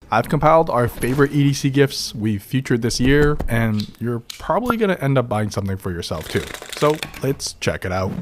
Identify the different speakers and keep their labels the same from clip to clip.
Speaker 1: I've compiled our favorite EDC gifts we've featured this year, and you're probably going to end up buying something for yourself too. So let's check it out.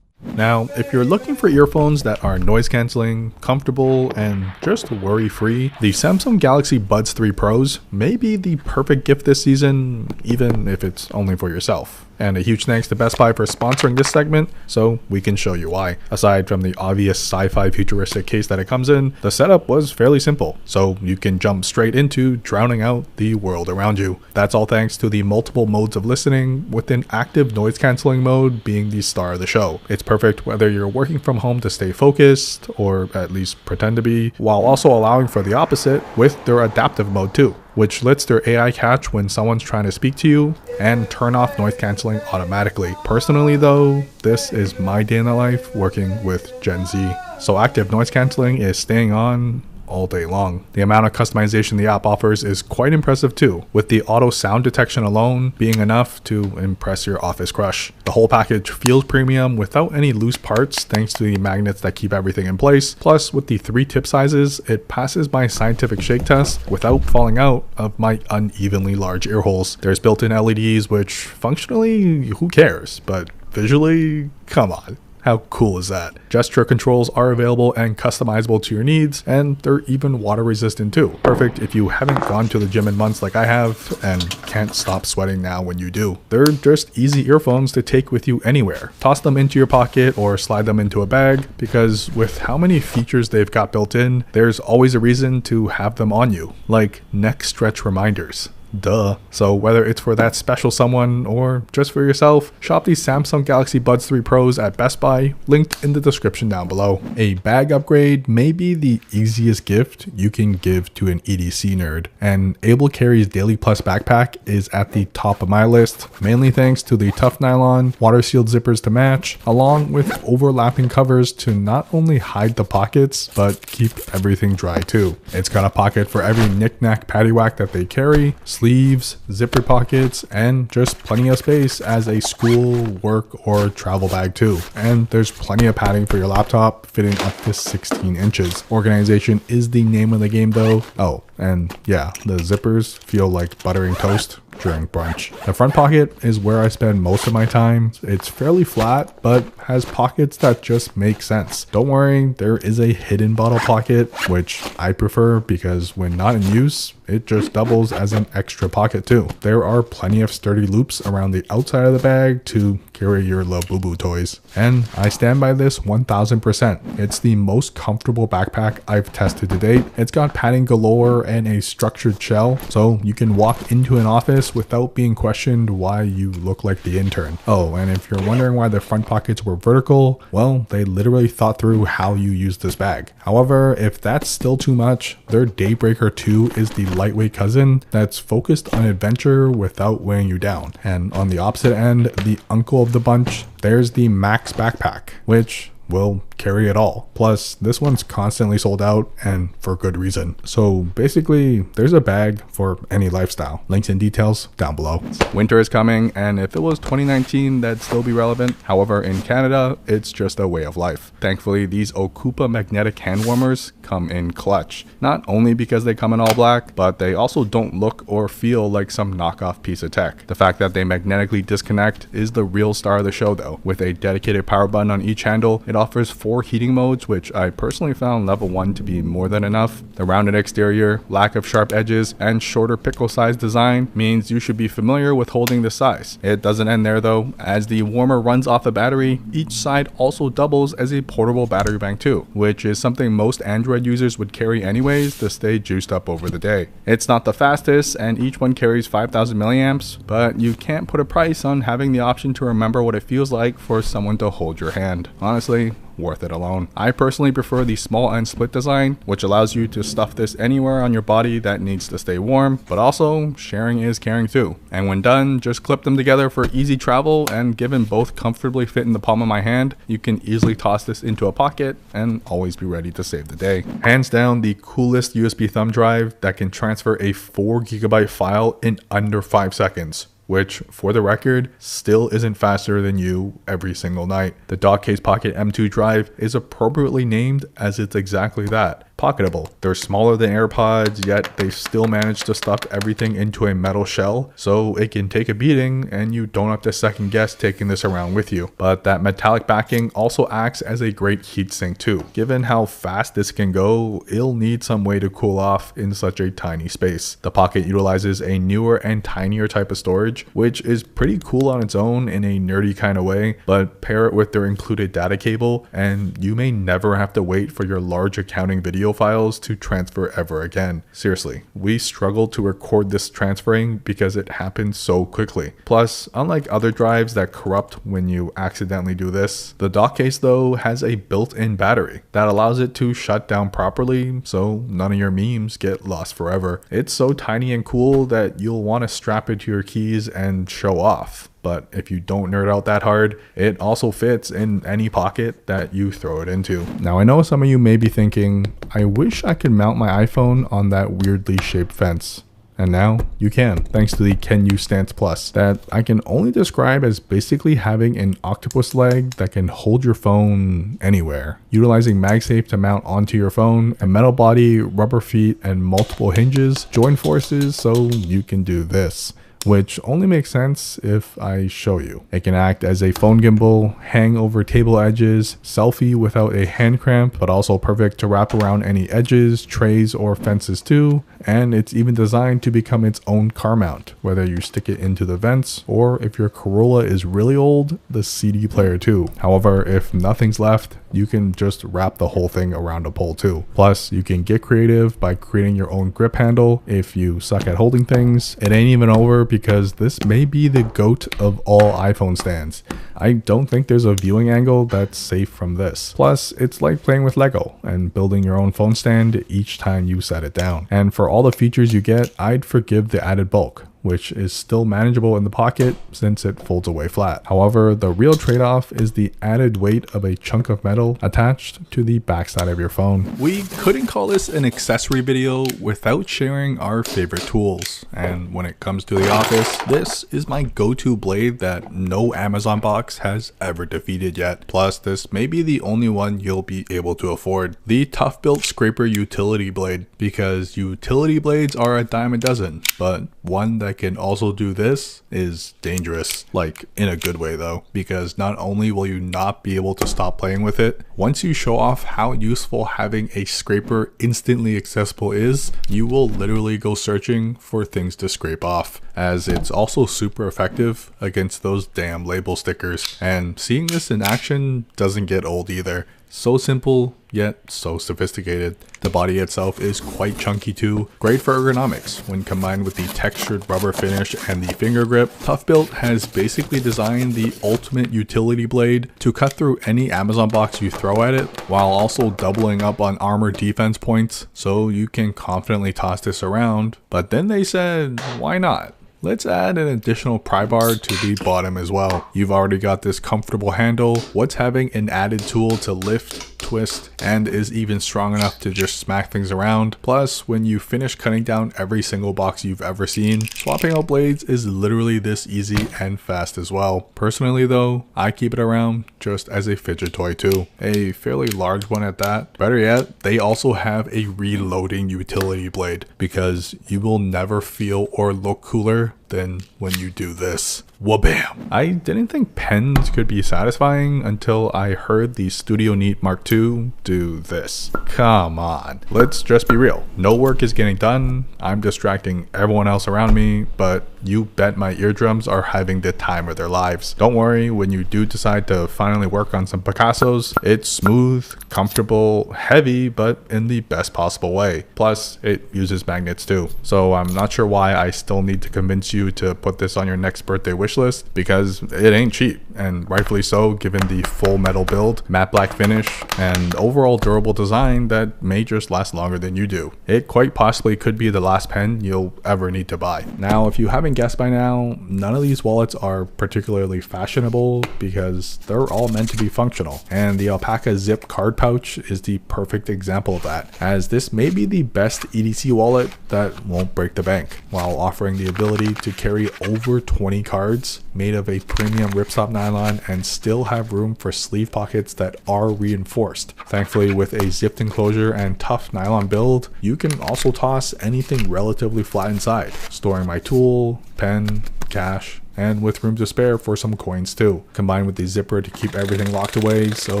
Speaker 1: Now, if you're looking for earphones that are noise cancelling, comfortable, and just worry-free, the Samsung Galaxy Buds 3 Pros may be the perfect gift this season, even if it's only for yourself. And a huge thanks to Best Buy for sponsoring this segment, so we can show you why. Aside from the obvious sci-fi futuristic case that it comes in, the setup was fairly simple, so you can jump straight into drowning out the world around you. That's all thanks to the multiple modes of listening, with an active noise cancelling mode being the star of the show. It's perfect whether you're working from home to stay focused, or at least pretend to be, while also allowing for the opposite with their adaptive mode too, which lets their AI catch when someone's trying to speak to you and turn off noise cancelling automatically. Personally though, this is my day in the life working with Gen Z. So active noise cancelling is staying on all day long. The amount of customization the app offers is quite impressive too, with the auto sound detection alone being enough to impress your office crush. The whole package feels premium without any loose parts thanks to the magnets that keep everything in place. Plus, with the 3 tip sizes, it passes my scientific shake test without falling out of my unevenly large ear holes. There's built-in LEDs, which functionally, who cares? But visually, come on. How cool is that? Gesture controls are available and customizable to your needs, and they're even water resistant too. Perfect if you haven't gone to the gym in months like I have and can't stop sweating now when you do. They're just easy earphones to take with you anywhere. Toss them into your pocket or slide them into a bag, because with how many features they've got built in, there's always a reason to have them on you, like neck stretch reminders. Duh. So whether it's for that special someone or just for yourself, shop these Samsung Galaxy Buds 3 Pros at Best Buy, linked in the description down below. A bag upgrade may be the easiest gift you can give to an EDC nerd, and Able Carry's Daily Plus backpack is at the top of my list, mainly thanks to the tough nylon, water sealed zippers to match, along with overlapping covers to not only hide the pockets, but keep everything dry too. It's got a pocket for every knick-knack paddywhack that they carry, sleeves, zipper pockets, and just plenty of space as a school, work, or travel bag too. And there's plenty of padding for your laptop, fitting up to 16 inches. Organization is the name of the game though. Oh, and yeah, the zippers feel like buttering toast during brunch. The front pocket is where I spend most of my time. It's fairly flat, but has pockets that just make sense. Don't worry, there is a hidden bottle pocket, which I prefer because when not in use, it just doubles as an extra pocket too. There are plenty of sturdy loops around the outside of the bag to carry your Labubu toys. And I stand by this 1000%. It's the most comfortable backpack I've tested to date. It's got padding galore and a structured shell, so you can walk into an office without being questioned why you look like the intern. Oh, and if you're wondering why the front pockets were vertical, well, they literally thought through how you use this bag. However, if that's still too much, their Daybreaker 2 is the lightweight cousin that's focused on adventure without weighing you down. And on the opposite end, the uncle of the bunch, there's the Max backpack, which will carry it all. Plus, this one's constantly sold out, and for good reason. So basically, there's a bag for any lifestyle. Links and details down below. Winter is coming, and if it was 2019, that'd still be relevant. However, in Canada, it's just a way of life. Thankfully, these Okupa magnetic hand warmers come in clutch. Not only because they come in all black, but they also don't look or feel like some knockoff piece of tech. The fact that they magnetically disconnect is the real star of the show though. With a dedicated power button on each handle, it offers 4 heating modes, which I personally found level 1 to be more than enough. The rounded exterior, lack of sharp edges, and shorter pickle size design means you should be familiar with holding this size. It doesn't end there though. As the warmer runs off the battery, each side also doubles as a portable battery bank too, which is something most Android users would carry anyways to stay juiced up over the day. It's not the fastest, and each one carries 5,000 milliamps, but you can't put a price on having the option to remember what it feels like for someone to hold your hand. Honestly, worth it alone. I personally prefer the small and split design, which allows you to stuff this anywhere on your body that needs to stay warm, but also sharing is caring too. And when done, just clip them together for easy travel, and given both comfortably fit in the palm of my hand, you can easily toss this into a pocket and always be ready to save the day. Hands down, the coolest USB thumb drive that can transfer a 4GB file in under 5 seconds. Which, for the record, still isn't faster than you every single night. The Dockcase Pocket M2 drive is appropriately named as it's exactly that. pocketable. They're smaller than AirPods, yet they still manage to stuff everything into a metal shell, so it can take a beating and you don't have to second guess taking this around with you. But that metallic backing also acts as a great heatsink too. Given how fast this can go, it'll need some way to cool off in such a tiny space. The Pocket utilizes a newer and tinier type of storage, which is pretty cool on its own in a nerdy kind of way, but pair it with their included data cable and you may never have to wait for your large accounting video files to transfer ever again. Seriously, we struggled to record this transferring because it happened so quickly. Plus, unlike other drives that corrupt when you accidentally do this, the dock case though has a built-in battery that allows it to shut down properly so none of your memes get lost forever. It's so tiny and cool that you'll want to strap it to your keys and show off. But if you don't nerd out that hard, it also fits in any pocket that you throw it into. Now, I know some of you may be thinking, I wish I could mount my iPhone on that weirdly shaped fence. And now you can, thanks to the Can You Stance Plus, that I can only describe as basically having an octopus leg that can hold your phone anywhere. Utilizing MagSafe to mount onto your phone, a metal body, rubber feet, and multiple hinges join forces so you can do this, which only makes sense if I show you. It can act as a phone gimbal, hang over table edges, selfie without a hand cramp, but also perfect to wrap around any edges, trays, or fences too. And it's even designed to become its own car mount, whether you stick it into the vents or if your Corolla is really old, the CD player too. However, if nothing's left, you can just wrap the whole thing around a pole too. Plus, you can get creative by creating your own grip handle if you suck at holding things. It ain't even over because this may be the GOAT of all iPhone stands. I don't think there's a viewing angle that's safe from this. Plus, it's like playing with Lego and building your own phone stand each time you set it down. And for all the features you get, I'd forgive the added bulk, which is still manageable in the pocket since it folds away flat. However, the real trade-off is the added weight of a chunk of metal attached to the backside of your phone. We couldn't call this an accessory video without sharing our favorite tools. And when it comes to the office, this is my go-to blade that no Amazon box has ever defeated yet. Plus, this may be the only one you'll be able to afford. The Tough Built Scraper Utility Blade, because utility blades are a dime a dozen, but one that can also do this is dangerous, like in a good way though, because not only will you not be able to stop playing with it, once you show off how useful having a scraper instantly accessible is, you will literally go searching for things to scrape off, as it's also super effective against those damn label stickers. And seeing this in action doesn't get old either. So simple, yet so sophisticated. The body itself is quite chunky too, great for ergonomics when combined with the textured rubber finish and the finger grip. Tough Built has basically designed the ultimate utility blade to cut through any Amazon box you throw at it, while also doubling up on armor defense points, so you can confidently toss this around. But then they said, why not? Let's add an additional pry bar to the bottom as well. You've already got this comfortable handle. What's having an added tool to lift, twist, and is even strong enough to just smack things around? Plus, when you finish cutting down every single box you've ever seen, swapping out blades is literally this easy and fast as well. Personally though, I keep it around just as a fidget toy too. A fairly large one at that. Better yet, they also have a reloading utility blade, because you will never feel or look cooler than when you do this. Wabam! I didn't think pens could be satisfying until I heard the Studio Neat Mark II do this. Come on, let's just be real. No work is getting done. I'm distracting everyone else around me, but you bet my eardrums are having the time of their lives. Don't worry, when you do decide to finally work on some Picassos, it's smooth, comfortable, heavy, but in the best possible way. Plus, it uses magnets too. So I'm not sure why I still need to convince you to put this on your next birthday wish list, because it ain't cheap, and rightfully so given the full metal build, matte black finish, and overall durable design that may just last longer than you do. It quite possibly could be the last pen you'll ever need to buy. Now, if you haven't haven't guessed by now, none of these wallets are particularly fashionable because they're all meant to be functional. And the alpaca zip card pouch is the perfect example of that, as this may be the best EDC wallet that won't break the bank, while offering the ability to carry over 20 cards made of a premium ripstop nylon and still have room for sleeve pockets that are reinforced. Thankfully, with a zipped enclosure and tough nylon build, you can also toss anything relatively flat inside, storing my tool, pen, cash, and with room to spare for some coins too, combined with the zipper to keep everything locked away so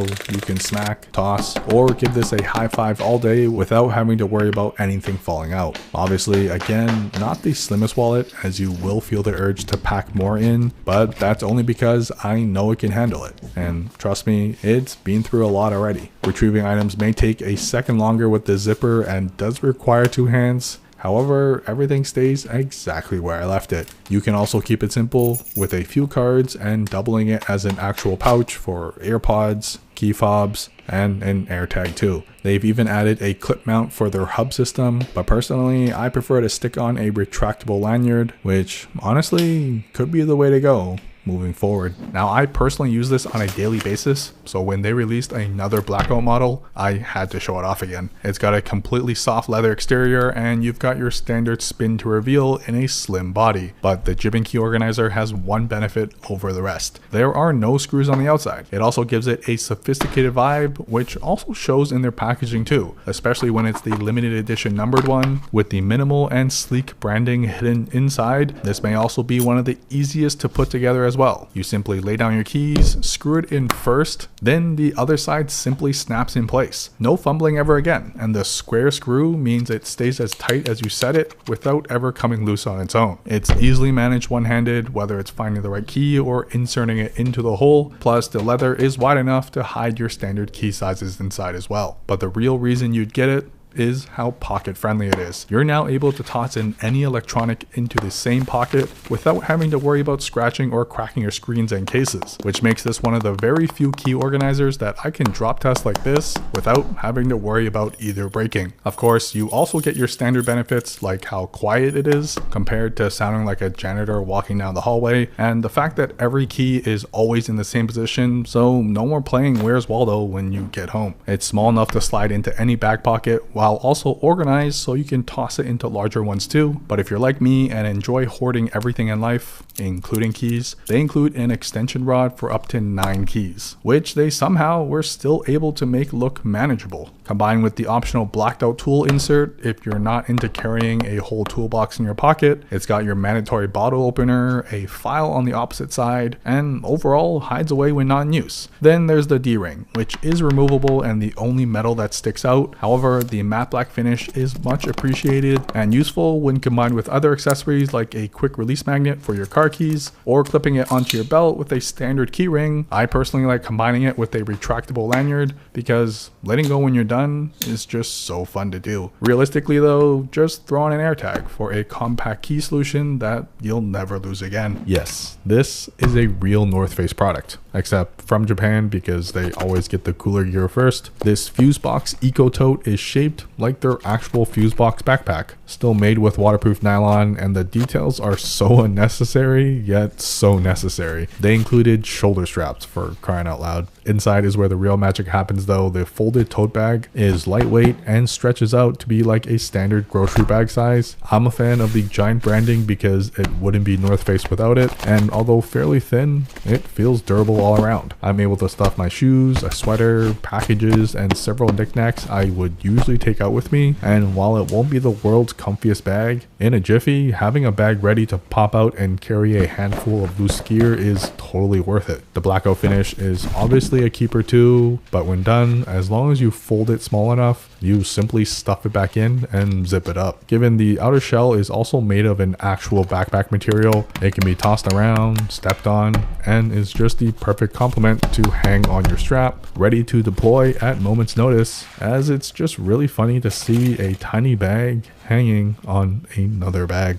Speaker 1: you can smack, toss, or give this a high five all day without having to worry about anything falling out. Obviously, again, not the slimmest wallet, as you will feel the urge to pack more in, but that's only because I know it can handle it. And trust me, it's been through a lot already. Retrieving items may take a second longer with the zipper and does require 2 hands. However, everything stays exactly where I left it. You can also keep it simple with a few cards and doubling it as an actual pouch for AirPods, key fobs, and an AirTag too. They've even added a clip mount for their hub system, but personally, I prefer to stick on a retractable lanyard, which honestly could be the way to go moving forward. Now, I personally use this on a daily basis, so when they released another blackout model, I had to show it off again. It's got a completely soft leather exterior, and you've got your standard spin to reveal in a slim body, but the jibbing key organizer has one benefit over the rest. There are no screws on the outside. It also gives it a sophisticated vibe, which also shows in their packaging too, especially when it's the limited edition numbered one with the minimal and sleek branding hidden inside. This may also be one of the easiest to put together as well. You simply lay down your keys, screw it in first, then the other side simply snaps in place. No fumbling ever again, and the square screw means it stays as tight as you set it without ever coming loose on its own. It's easily managed one-handed, whether it's finding the right key or inserting it into the hole, plus the leather is wide enough to hide your standard key sizes inside as well. But the real reason you'd get it is how pocket friendly it is. You're now able to toss in any electronic into the same pocket without having to worry about scratching or cracking your screens and cases, which makes this one of the very few key organizers that I can drop test like this without having to worry about either breaking. Of course, you also get your standard benefits like how quiet it is compared to sounding like a janitor walking down the hallway, and the fact that every key is always in the same position, so no more playing Where's Waldo when you get home. It's small enough to slide into any back pocket while also organized so you can toss it into larger ones too. But if you're like me and enjoy hoarding everything in life, including keys, they include an extension rod for up to 9 keys, which they somehow were still able to make look manageable. Combined with the optional blacked out tool insert, if you're not into carrying a whole toolbox in your pocket, it's got your mandatory bottle opener, a file on the opposite side, and overall hides away when not in use. Then there's the D-ring, which is removable and the only metal that sticks out. However, the matte black finish is much appreciated and useful when combined with other accessories like a quick release magnet for your car keys or clipping it onto your belt with a standard key ring. I personally like combining it with a retractable lanyard because letting go when you're done is just so fun to do. Realistically though, just throw on an AirTag for a compact key solution that you'll never lose again. Yes, this is a real North Face product, except from Japan because they always get the cooler gear first. This Fusebox Eco Tote is shaped like their actual Fusebox backpack, still made with waterproof nylon, and the details are so unnecessary yet so necessary. They included shoulder straps, for crying out loud. Inside is where the real magic happens though. The folded tote bag is lightweight and stretches out to be like a standard grocery bag size. I'm a fan of the giant branding because it wouldn't be North Face without it, and although fairly thin, it feels durable all around. I'm able to stuff my shoes, a sweater, packages, and several knickknacks I would usually take out with me, and while it won't be the world's comfiest bag, in a jiffy, having a bag ready to pop out and carry a handful of loose gear is totally worth it. The blackout finish is obviously a keeper too, but when done, as long as you fold it small enough, you simply stuff it back in and zip it up. Given the outer shell is also made of an actual backpack material, it can be tossed around, stepped on, and is just the perfect complement to hang on your strap, ready to deploy at moment's notice, as it's just really funny to see a tiny bag hanging on another bag.